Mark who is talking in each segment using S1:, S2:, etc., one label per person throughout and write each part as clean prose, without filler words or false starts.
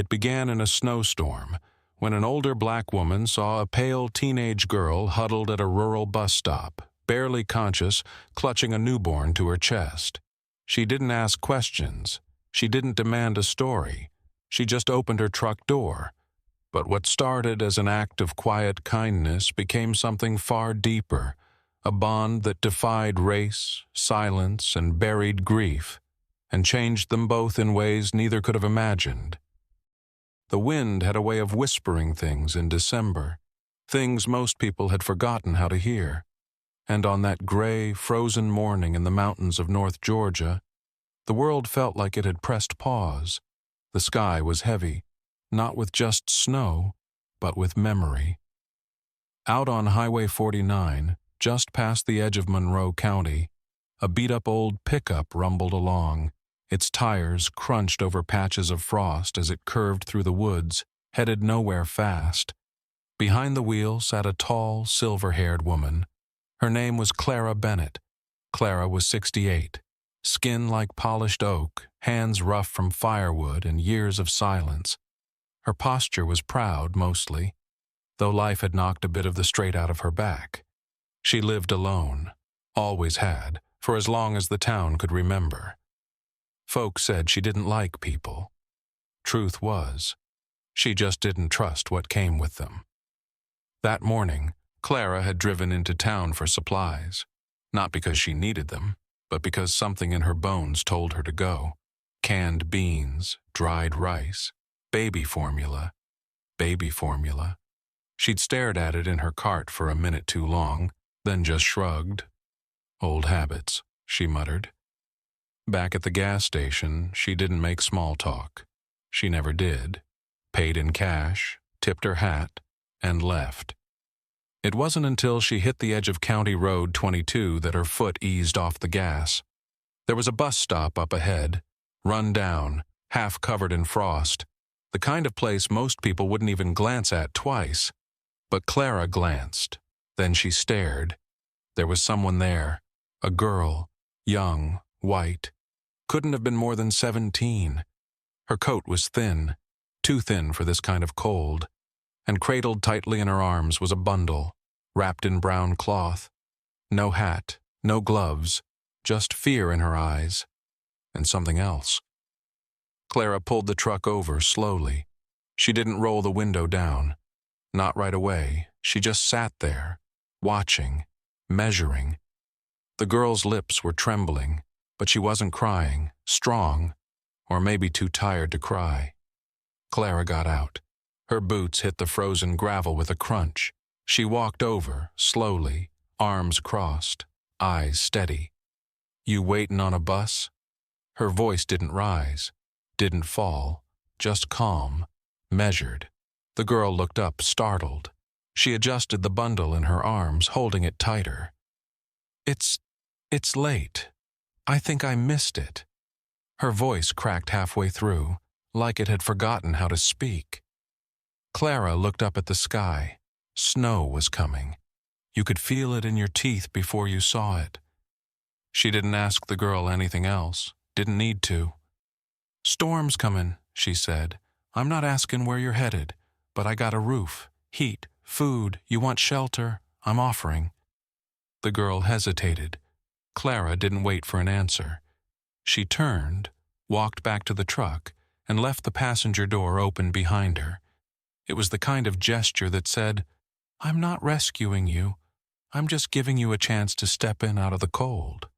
S1: It began in a snowstorm, when an older black woman saw a pale teenage girl huddled at a rural bus stop, barely conscious, clutching a newborn to her chest. She didn't ask questions. She didn't demand a story. She just opened her truck door. But what started as an act of quiet kindness became something far deeper, a bond that defied race, silence, and buried grief, and changed them both in ways neither could have imagined. The wind had a way of whispering things in December, things most people had forgotten how to hear. And on that gray, frozen morning in the mountains of North Georgia, the world felt like it had pressed pause. The sky was heavy, not with just snow, but with memory. Out on Highway 49, just past the edge of Monroe County, a beat-up old pickup rumbled along. Its tires crunched over patches of frost as it curved through the woods, headed nowhere fast. Behind the wheel sat a tall, silver-haired woman. Her name was Clara Bennett. Clara was 68. Skin like polished oak, hands rough from firewood and years of silence. Her posture was proud, mostly, though life had knocked a bit of the straight out of her back. She lived alone, always had, for as long as the town could remember. Folks said she didn't like people. Truth was, she just didn't trust what came with them. That morning, Clara had driven into town for supplies, not because she needed them, but because something in her bones told her to go. Canned beans, dried rice, baby formula. She'd stared at it in her cart for a minute too long, then just shrugged. Old habits, she muttered. Back at the gas station, she didn't make small talk. She never did. Paid in cash, tipped her hat, and left. It wasn't until she hit the edge of County Road 22 that her foot eased off the gas. There was a bus stop up ahead, run down, half covered in frost, the kind of place most people wouldn't even glance at twice. But Clara glanced. Then she stared. There was someone there, a girl, young, white. Couldn't have been more than 17. Her coat was thin, too thin for this kind of cold, and cradled tightly in her arms was a bundle, wrapped in brown cloth. No hat, no gloves, just fear in her eyes, and something else. Clara pulled the truck over slowly. She didn't roll the window down. Not right away. She just sat there, watching, measuring. The girl's lips were trembling, but she wasn't crying, strong, or maybe too tired to cry. Clara got out. Her boots hit the frozen gravel with a crunch. She walked over, slowly, arms crossed, eyes steady. "You waitin' on a bus?" Her voice didn't rise, didn't fall, just calm, measured. The girl looked up, startled. She adjusted the bundle in her arms, holding it tighter. It's late. I think I missed it." Her voice cracked halfway through, like it had forgotten how to speak. Clara looked up at the sky. Snow was coming. You could feel it in your teeth before you saw it. She didn't ask the girl anything else, didn't need to. "Storm's coming," she said. "I'm not asking where you're headed, but I got a roof, heat, food, you want shelter, I'm offering." The girl hesitated. Clara didn't wait for an answer. She turned, walked back to the truck, and left the passenger door open behind her. It was the kind of gesture that said, "I'm not rescuing you. I'm just giving you a chance to step in out of the cold."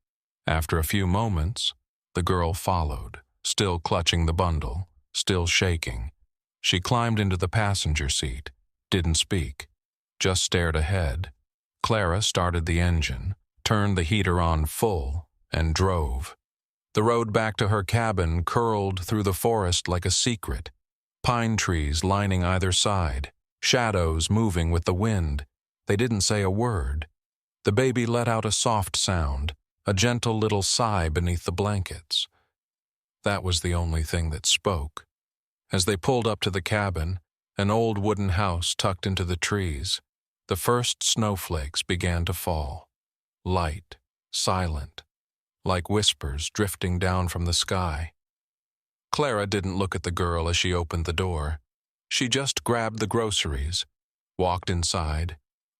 S1: After a few moments, the girl followed, still clutching the bundle, still shaking. She climbed into the passenger seat, didn't speak, just stared ahead. Clara started the engine, turned the heater on full, and drove. The road back to her cabin curled through the forest like a secret. Pine trees lining either side, shadows moving with the wind. They didn't say a word. The baby let out a soft sound, a gentle little sigh beneath the blankets. That was the only thing that spoke. As they pulled up to the cabin, an old wooden house tucked into the trees, the first snowflakes began to fall. Light, silent, like whispers drifting down from the sky. Clara didn't look at the girl as she opened the door. She just grabbed the groceries, walked inside,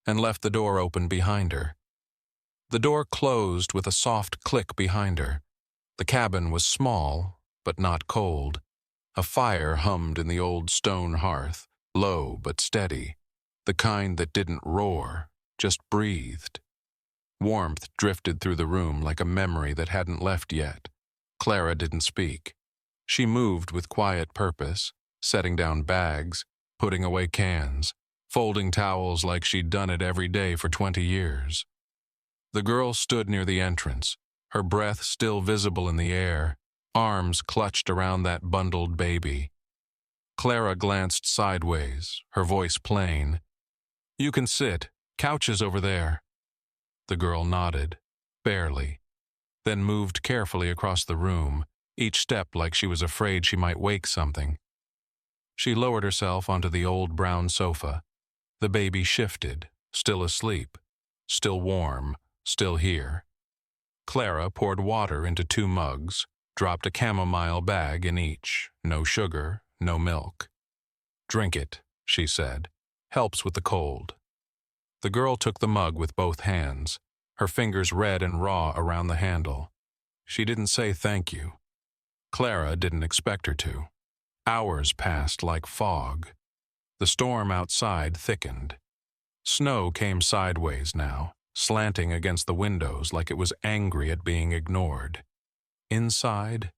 S1: and left the door open behind her. The door closed with a soft click behind her. The cabin was small, but not cold. A fire hummed in the old stone hearth, low but steady, the kind that didn't roar, just breathed. Warmth drifted through the room like a memory that hadn't left yet. Clara didn't speak. She moved with quiet purpose, setting down bags, putting away cans, folding towels like she'd done it every day for 20 years. The girl stood near the entrance, her breath still visible in the air, arms clutched around that bundled baby. Clara glanced sideways, her voice plain. "You can sit. Couch is over there." The girl nodded, barely, then moved carefully across the room, each step like she was afraid she might wake something. She lowered herself onto the old brown sofa. The baby shifted, still asleep, still warm, still here. Clara poured water into 2 mugs, dropped a chamomile bag in each, no sugar, no milk. "Drink it," she said. "Helps with the cold." The girl took the mug with both hands, her fingers red and raw around the handle. She didn't say thank you. Clara didn't expect her to. Hours passed like fog. The storm outside thickened. Snow came sideways now, slanting against the windows like it was angry at being ignored. Inside,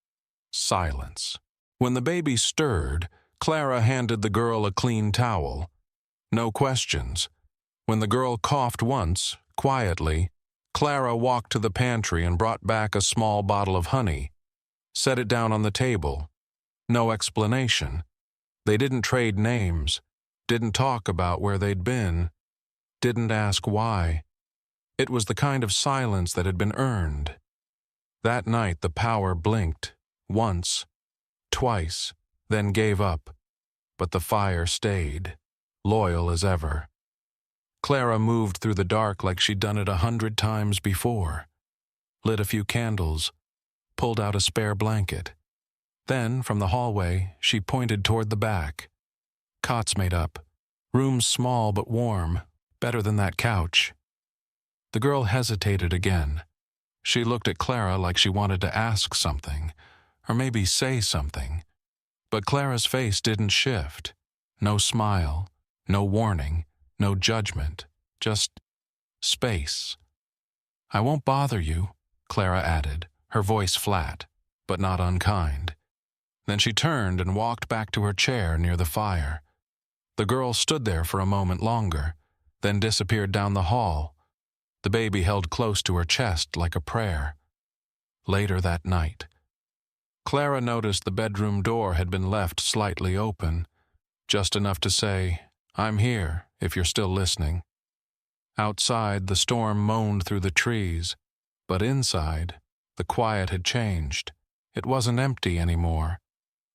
S1: silence. When the baby stirred, Clara handed the girl a clean towel. No questions. When the girl coughed once, quietly, Clara walked to the pantry and brought back a small bottle of honey. Set it down on the table. No explanation. They didn't trade names, didn't talk about where they'd been, didn't ask why. It was the kind of silence that had been earned. That night the power blinked, once, twice, then gave up. But the fire stayed, loyal as ever. Clara moved through the dark like she'd done it 100 times before. Lit a few candles, pulled out a spare blanket. Then, from the hallway, she pointed toward the back. Cots made up. Rooms small but warm, better than that couch. The girl hesitated again. She looked at Clara like she wanted to ask something, or maybe say something. But Clara's face didn't shift. No smile, no warning, no judgment, just space. "I won't bother you," Clara added, her voice flat, but not unkind. Then she turned and walked back to her chair near the fire. The girl stood there for a moment longer, then disappeared down the hall. The baby held close to her chest like a prayer. Later that night, Clara noticed the bedroom door had been left slightly open, just enough to say, "I'm here, if you're still listening." Outside, the storm moaned through the trees, but inside, the quiet had changed. It wasn't empty anymore.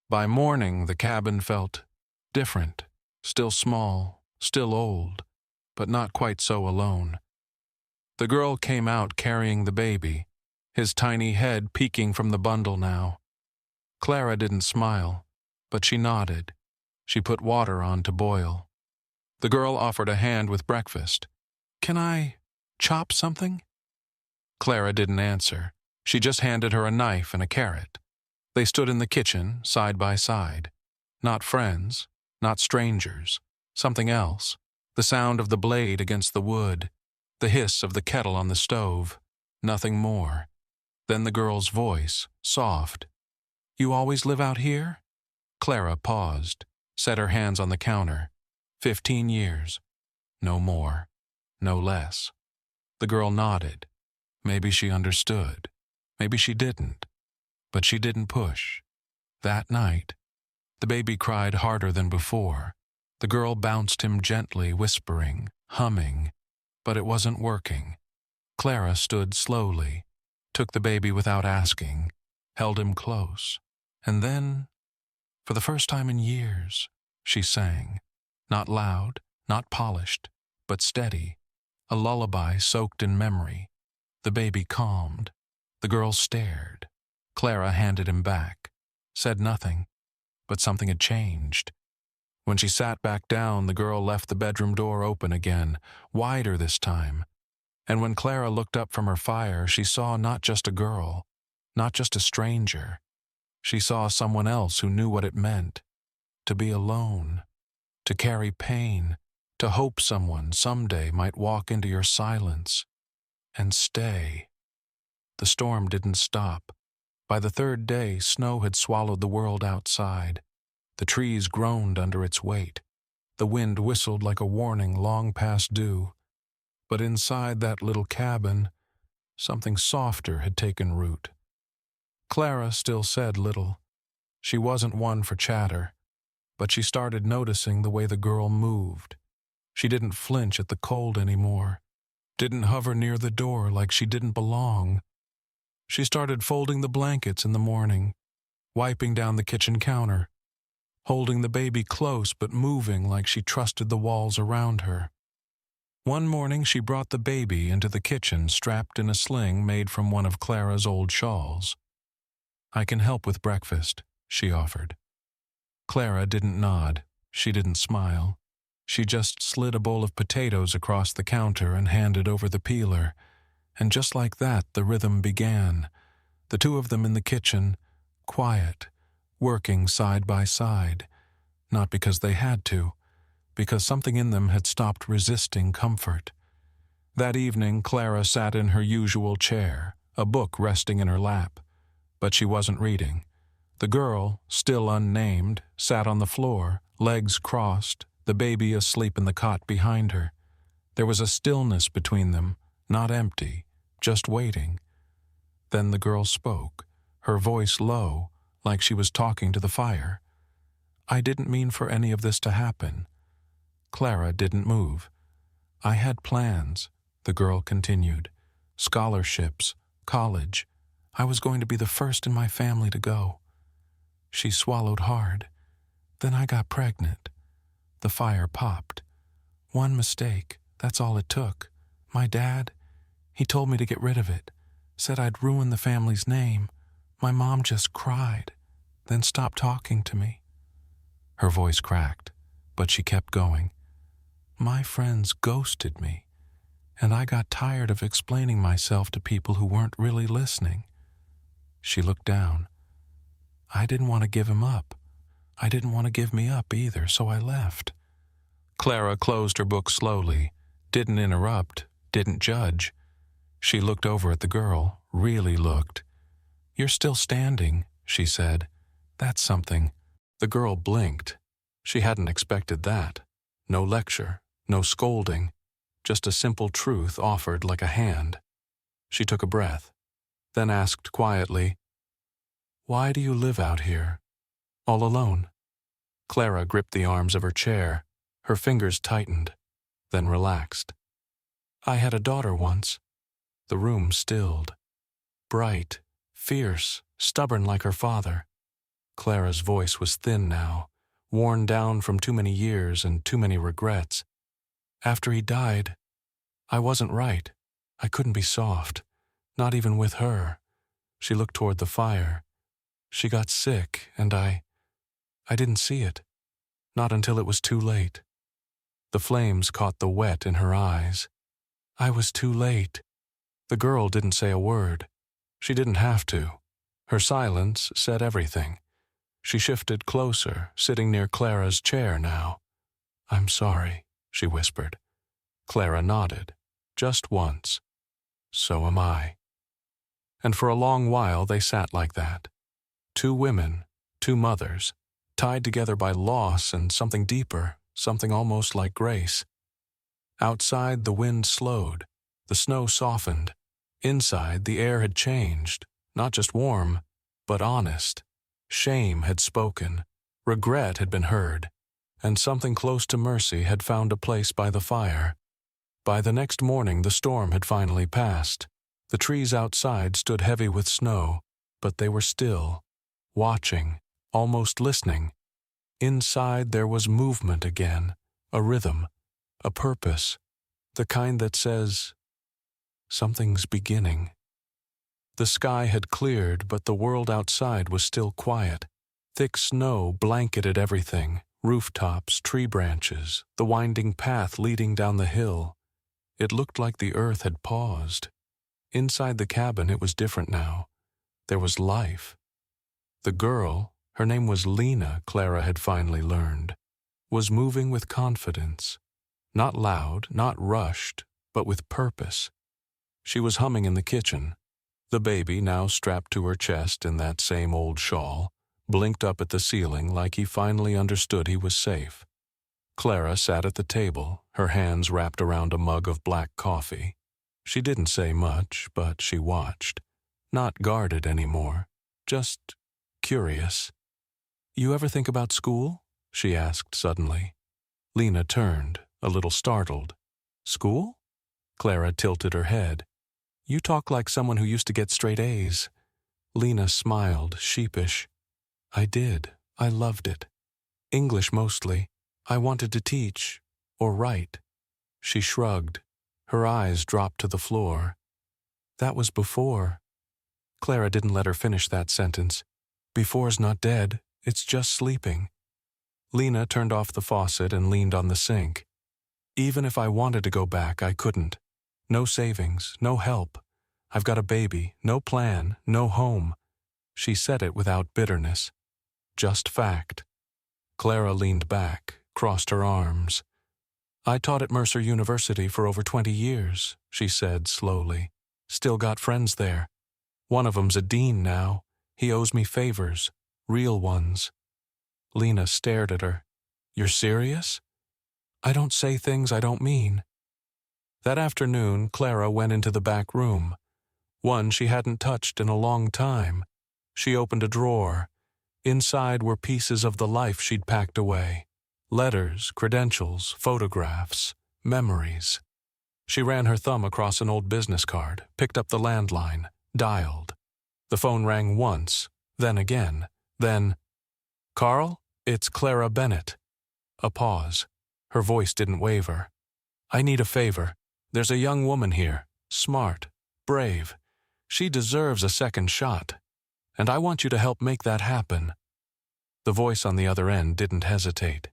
S1: By morning, the cabin felt different, still small, still old, but not quite so alone. The girl came out carrying the baby, his tiny head peeking from the bundle now. Clara didn't smile, but she nodded. She put water on to boil. The girl offered a hand with breakfast. "Can I chop something?" Clara didn't answer. She just handed her a knife and a carrot. They stood in the kitchen, side by side. Not friends, not strangers. Something else. The sound of the blade against the wood. The hiss of the kettle on the stove. Nothing more. Then the girl's voice, soft. "You always live out here?" Clara paused, set her hands on the counter. 15 years. No more. No less. The girl nodded. Maybe she understood. Maybe she didn't. But she didn't push. That night, the baby cried harder than before. The girl bounced him gently, whispering, humming, but it wasn't working. Clara stood slowly, took the baby without asking, held him close, and then, for the first time in years, she sang. Not loud, not polished, but steady. A lullaby soaked in memory. The baby calmed. The girl stared. Clara handed him back. said nothing, but something had changed. When she sat back down, the girl left the bedroom door open again, wider this time. And when Clara looked up from her fire, she saw not just a girl, not just a stranger. She saw someone else who knew what it meant to be alone, to carry pain, to hope someone someday might walk into your silence and stay. The storm didn't stop. By the third day, snow had swallowed the world outside. The trees groaned under its weight. The wind whistled like a warning long past due. But inside that little cabin, something softer had taken root. Clara still said little. She wasn't one for chatter, but she started noticing the way the girl moved. She didn't flinch at the cold anymore, didn't hover near the door like she didn't belong. She started folding the blankets in the morning, wiping down the kitchen counter, holding the baby close but moving like she trusted the walls around her. One morning she brought the baby into the kitchen strapped in a sling made from one of Clara's old shawls. "I can help with breakfast," she offered. Clara didn't nod. She didn't smile. She just slid a bowl of potatoes across the counter and handed over the peeler. And just like that, the rhythm began. The two of them in the kitchen, quiet, working side by side. Not because they had to, because something in them had stopped resisting comfort. That evening, Clara sat in her usual chair, a book resting in her lap. But she wasn't reading. The girl, still unnamed, sat on the floor, legs crossed, the baby asleep in the cot behind her. There was a stillness between them, not empty, just waiting. Then the girl spoke, her voice low, like she was talking to the fire. "I didn't mean for any of this to happen." Clara didn't move. "I had plans," the girl continued. "Scholarships, college. I was going to be the first in my family to go." She swallowed hard. "Then I got pregnant." The fire popped. "One mistake, that's all it took. My dad, he told me to get rid of it. Said I'd ruin the family's name. My mom just cried, then stopped talking to me." Her voice cracked, but she kept going. "My friends ghosted me, and I got tired of explaining myself to people who weren't really listening." She looked down. "I didn't want to give him up. I didn't want to give me up either, so I left." Clara closed her book slowly, didn't interrupt, didn't judge. She looked over at the girl, really looked. "You're still standing," she said. "That's something." The girl blinked. She hadn't expected that. No lecture, no scolding, just a simple truth offered like a hand. She took a breath, then asked quietly, "Why do you live out here? All alone?" Clara gripped the arms of her chair. Her fingers tightened, then relaxed. "I had a daughter once." The room stilled. Bright, fierce, stubborn like her father. Clara's voice was thin now, worn down from too many years and too many regrets. "After he died, I wasn't right. I couldn't be soft, not even with her." She looked toward the fire. "She got sick, and I didn't see it. Not until it was too late." The flames caught the wet in her eyes. "I was too late." The girl didn't say a word. She didn't have to. Her silence said everything. She shifted closer, sitting near Clara's chair now. "I'm sorry," she whispered. Clara nodded, just once. "So am I." And for a long while they sat like that. Two women, two mothers, tied together by loss and something deeper, something almost like grace. Outside, the wind slowed. The snow softened. Inside, the air had changed, not just warm, but honest. Shame had spoken. Regret had been heard. And something close to mercy had found a place by the fire. By the next morning, the storm had finally passed. The trees outside stood heavy with snow, but they were still, watching, almost listening. Inside there was movement again, a rhythm, a purpose, the kind that says, "Something's beginning." The sky had cleared, but the world outside was still quiet. Thick snow blanketed everything, rooftops, tree branches, the winding path leading down the hill. It looked like the earth had paused. Inside the cabin it was different now. There was life. The girl, her name was Lena, Clara had finally learned, was moving with confidence. Not loud, not rushed, but with purpose. She was humming in the kitchen. The baby, now strapped to her chest in that same old shawl, blinked up at the ceiling like he finally understood he was safe. Clara sat at the table, her hands wrapped around a mug of black coffee. She didn't say much, but she watched. Not guarded anymore, just curious. "You ever think about school?" she asked suddenly. Lena turned, a little startled. "School?" Clara tilted her head. "You talk like someone who used to get straight A's." Lena smiled, sheepish. "I did. I loved it. English mostly. I wanted to teach, or write." She shrugged. Her eyes dropped to the floor. "That was before." Clara didn't let her finish that sentence. "Before's not dead. It's just sleeping." Lena turned off the faucet and leaned on the sink. "Even if I wanted to go back, I couldn't. No savings, no help. I've got a baby, no plan, no home." She said it without bitterness. Just fact. Clara leaned back, crossed her arms. "I taught at Mercer University for over 20 years, she said slowly. "Still got friends there. One of 'em's a dean now. He owes me favors, real ones." Lena stared at her. "You're serious?" "I don't say things I don't mean." That afternoon, Clara went into the back room, one she hadn't touched in a long time. She opened a drawer. Inside were pieces of the life she'd packed away. Letters, credentials, photographs, memories. She ran her thumb across an old business card, picked up the landline, dialed. The phone rang once, then again, then, "Carl, it's Clara Bennett." A pause. Her voice didn't waver. "I need a favor. There's a young woman here, smart, brave. She deserves a second shot. And I want you to help make that happen." The voice on the other end didn't hesitate.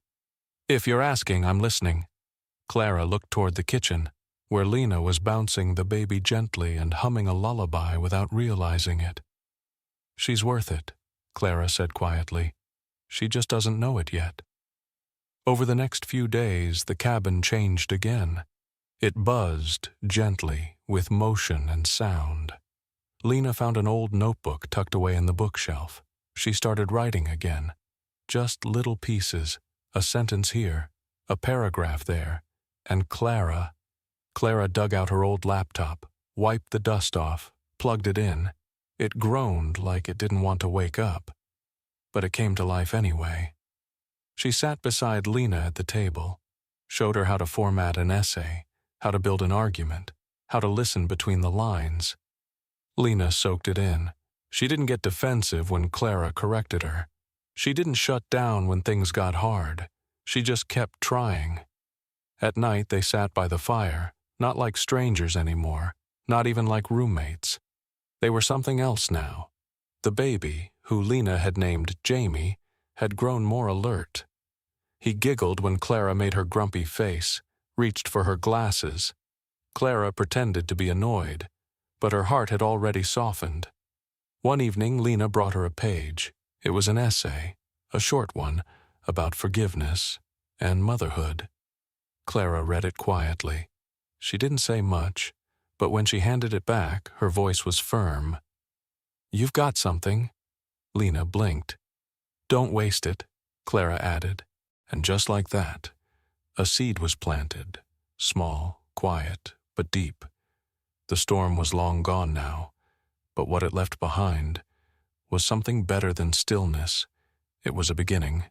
S1: "If you're asking, I'm listening." Clara looked toward the kitchen, where Lena was bouncing the baby gently and humming a lullaby without realizing it. "She's worth it," Clara said quietly. "She just doesn't know it yet." Over the next few days, the cabin changed again. It buzzed gently, with motion and sound. Lena found an old notebook tucked away in the bookshelf. She started writing again. Just little pieces, a sentence here, a paragraph there, and Clara dug out her old laptop, wiped the dust off, plugged it in. It groaned like it didn't want to wake up. But it came to life anyway. She sat beside Lena at the table, showed her how to format an essay, how to build an argument, how to listen between the lines. Lena soaked it in. She didn't get defensive when Clara corrected her. She didn't shut down when things got hard. She just kept trying. At night they sat by the fire, not like strangers anymore, not even like roommates. They were something else now. The baby, who Lena had named Jamie, had grown more alert. He giggled when Clara made her grumpy face, reached for her glasses. Clara pretended to be annoyed, but her heart had already softened. One evening, Lena brought her a page. It was an essay, a short one, about forgiveness and motherhood. Clara read it quietly. She didn't say much, but when she handed it back, her voice was firm. "You've got something." Lena blinked. "Don't waste it," Clara added. And just like that, a seed was planted, small, quiet, but deep. The storm was long gone now, but what it left behind was something better than stillness. It was a beginning.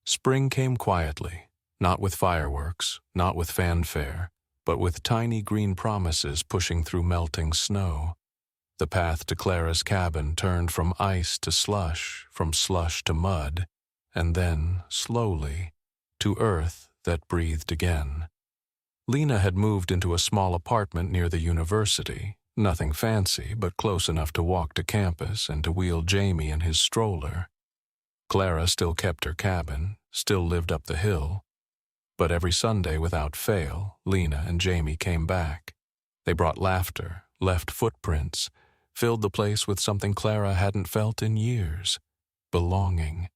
S1: Spring came quietly, not with fireworks, not with fanfare, but with tiny green promises pushing through melting snow. The path to Clara's cabin turned from ice to slush, from slush to mud, and then, slowly, to earth that breathed again. Lena had moved into a small apartment near the university, nothing fancy, but close enough to walk to campus and to wheel Jamie in his stroller. Clara still kept her cabin, still lived up the hill. But every Sunday without fail, Lena and Jamie came back. They brought laughter, left footprints, filled the place with something Clara hadn't felt in years: belonging.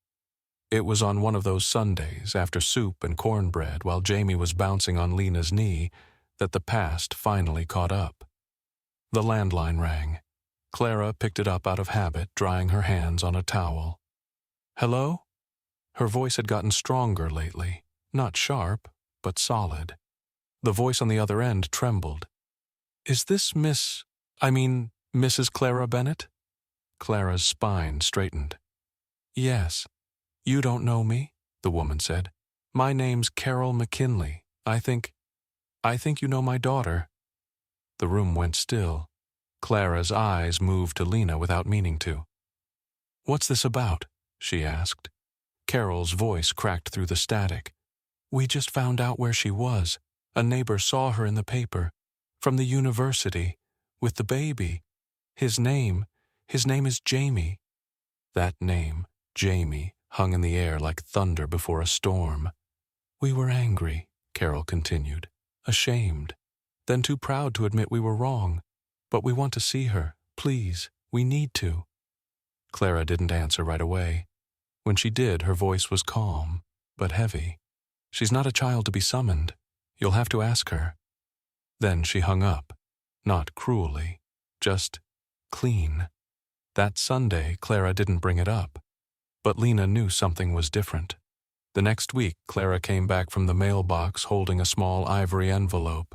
S1: It was on one of those Sundays, after soup and cornbread while Jamie was bouncing on Lena's knee, that the past finally caught up. The landline rang. Clara picked it up out of habit, drying her hands on a towel. "Hello?" Her voice had gotten stronger lately, not sharp, but solid. The voice on the other end trembled. "Is this Mrs. Clara Bennett?" Clara's spine straightened. "Yes. You don't know me?" the woman said. "My name's Carol McKinley. I think you know my daughter." The room went still. Clara's eyes moved to Lena without meaning to. "What's this about?" she asked. Carol's voice cracked through the static. "We just found out where she was. A neighbor saw her in the paper. From the university. With the baby. His name is Jamie." That name, Jamie, hung in the air like thunder before a storm. "We were angry," Carol continued. "Ashamed. Then too proud to admit we were wrong. But we want to see her. Please, we need to." Clara didn't answer right away. When she did, her voice was calm, but heavy. "She's not a child to be summoned. You'll have to ask her." Then she hung up. Not cruelly, just clean. That Sunday, Clara didn't bring it up. But Lena knew something was different. The next week, Clara came back from the mailbox holding a small ivory envelope.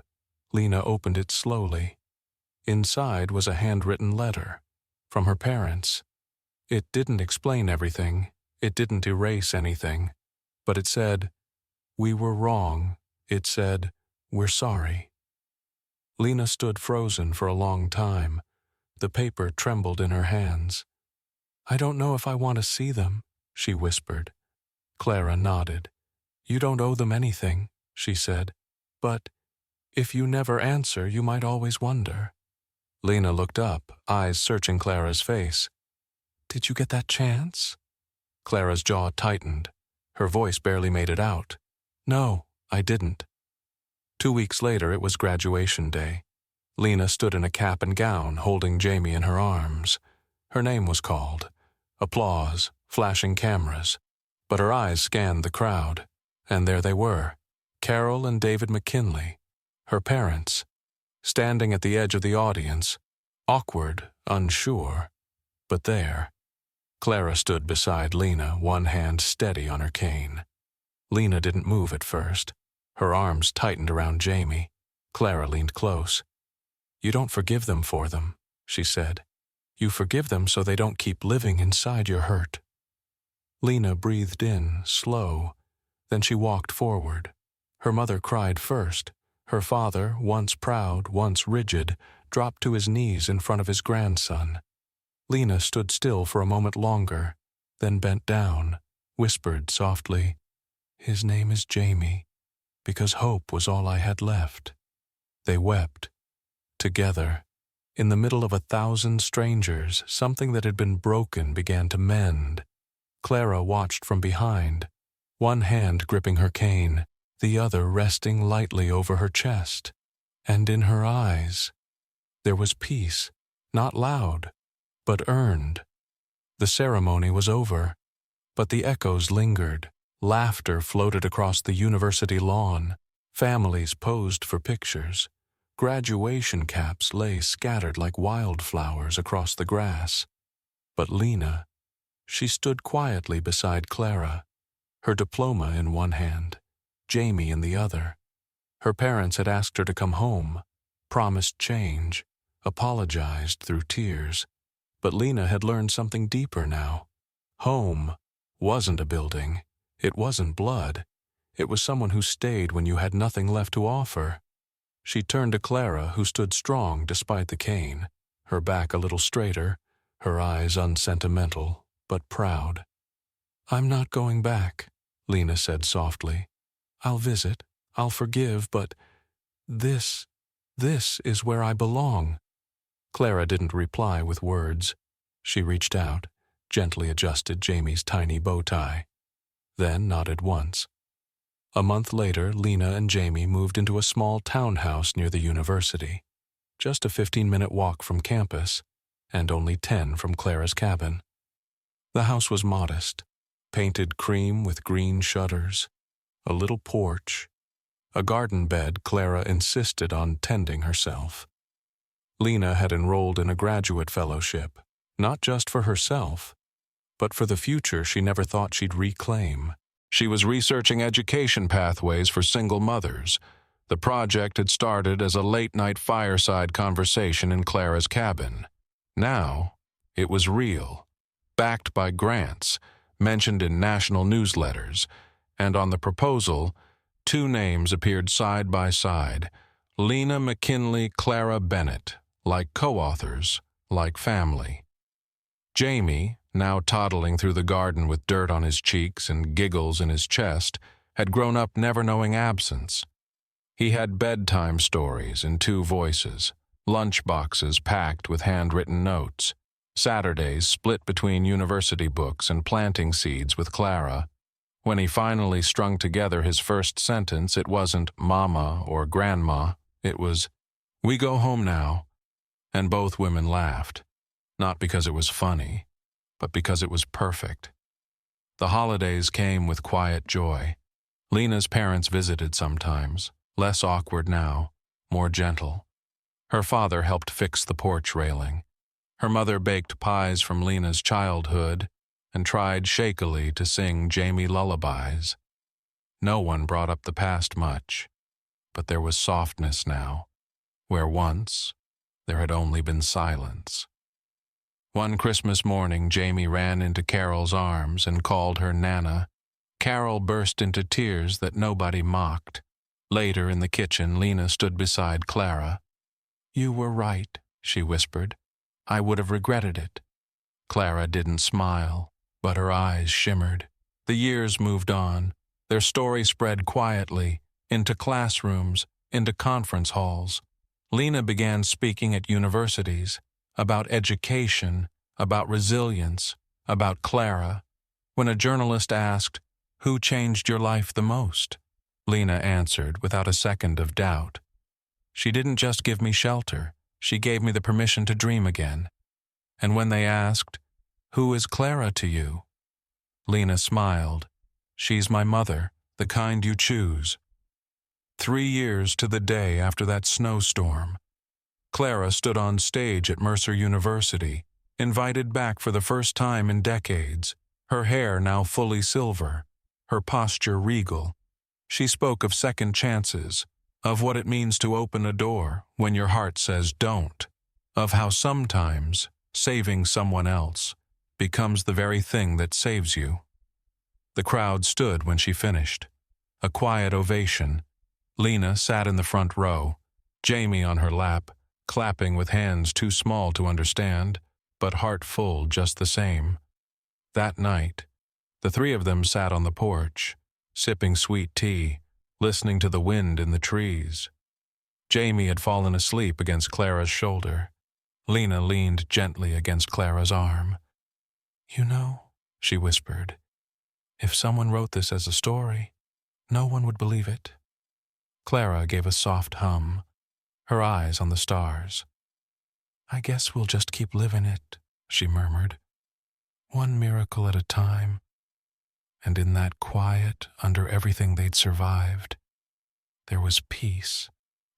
S1: Lena opened it slowly. Inside was a handwritten letter. From her parents. It didn't explain everything. It didn't erase anything. But it said, "We were wrong." It said, "We're sorry." Lena stood frozen for a long time. The paper trembled in her hands. "I don't know if I want to see them," she whispered. Clara nodded. "You don't owe them anything," she said. "But if you never answer, you might always wonder." Lena looked up, eyes searching Clara's face. "Did you get that chance?" Clara's jaw tightened. Her voice barely made it out. "No, I didn't." 2 weeks later, it was graduation day. Lena stood in a cap and gown, holding Jamie in her arms. Her name was called. Applause, flashing cameras. But her eyes scanned the crowd. And there they were, Carol and David McKinley, her parents, standing at the edge of the audience, awkward, unsure, but there. Clara stood beside Lena, one hand steady on her cane. Lena didn't move at first. Her arms tightened around Jamie. Clara leaned close. "You don't forgive them for them," she said. "You forgive them so they don't keep living inside your hurt." Lena breathed in, slow. Then she walked forward. Her mother cried first. Her father, once proud, once rigid, dropped to his knees in front of his grandson. Lena stood still for a moment longer, then bent down, whispered softly, "His name is Jamie, because hope was all I had left." They wept. Together. In the middle of 1,000 strangers, something that had been broken began to mend. Clara watched from behind, one hand gripping her cane, the other resting lightly over her chest. And in her eyes, there was peace, not loud, but earned. The ceremony was over, but the echoes lingered. Laughter floated across the university lawn. Families posed for pictures. Graduation caps lay scattered like wildflowers across the grass. But Lena, she stood quietly beside Clara, her diploma in one hand, Jamie in the other. Her parents had asked her to come home, promised change, apologized through tears. But Lena had learned something deeper now. Home wasn't a building. It wasn't blood. It was someone who stayed when you had nothing left to offer. She turned to Clara, who stood strong despite the cane, her back a little straighter, her eyes unsentimental, but proud. "I'm not going back," Lena said softly. "I'll visit, I'll forgive, but this is where I belong." Clara didn't reply with words. She reached out, gently adjusted Jamie's tiny bow tie, then nodded once. A month later, Lena and Jamie moved into a small townhouse near the university, just a 15-minute walk from campus, and only 10 from Clara's cabin. The house was modest, painted cream with green shutters, a little porch, a garden bed Clara insisted on tending herself. Lena had enrolled in a graduate fellowship, not just for herself, but for the future she never thought she'd reclaim. She was researching education pathways for single mothers. The project had started as a late-night fireside conversation in Clara's cabin. Now, it was real, backed by grants, mentioned in national newsletters, and on the proposal, 2 names appeared side by side, Lena McKinley, Clara Bennett, like co-authors, like family. Jamie, now toddling through the garden with dirt on his cheeks and giggles in his chest, had grown up never knowing absence. He had bedtime stories in 2 voices, lunch boxes packed with handwritten notes, Saturdays split between university books and planting seeds with Clara. When he finally strung together his first sentence, it wasn't "Mama" or "Grandma," it was, "We go home now." And both women laughed, not because it was funny, but because it was perfect. The holidays came with quiet joy. Lena's parents visited sometimes, less awkward now, more gentle. Her father helped fix the porch railing. Her mother baked pies from Lena's childhood and tried shakily to sing Jamie lullabies. No one brought up the past much, but there was softness now, where once there had only been silence. One Christmas morning, Jamie ran into Carol's arms and called her Nana. Carol burst into tears that nobody mocked. Later in the kitchen, Lena stood beside Clara. "You were right," she whispered. "I would have regretted it." Clara didn't smile, but her eyes shimmered. The years moved on. Their story spread quietly, into classrooms, into conference halls. Lena began speaking at universities, about education, about resilience, about Clara. When a journalist asked, "Who changed your life the most?" Lena answered without a second of doubt. "She didn't just give me shelter, she gave me the permission to dream again." And when they asked, "Who is Clara to you?" Lena smiled. "She's my mother, the kind you choose." 3 years to the day after that snowstorm, Clara stood on stage at Mercer University, invited back for the first time in decades, her hair now fully silver, her posture regal. She spoke of second chances, of what it means to open a door when your heart says don't, of how sometimes saving someone else becomes the very thing that saves you. The crowd stood when she finished. A quiet ovation. Lena sat in the front row, Jamie on her lap, clapping with hands too small to understand, but heart full just the same. That night, the 3 of them sat on the porch, sipping sweet tea, listening to the wind in the trees. Jamie had fallen asleep against Clara's shoulder. Lena leaned gently against Clara's arm. "You know," she whispered, "if someone wrote this as a story, no one would believe it." Clara gave a soft hum, her eyes on the stars. "I guess we'll just keep living it," she murmured. "One miracle at a time." And in that quiet, under everything they'd survived, there was peace,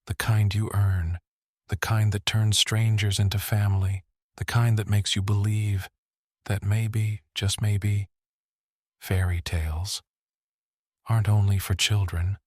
S1: the kind you earn, the kind that turns strangers into family, the kind that makes you believe that maybe, just maybe, fairy tales aren't only for children.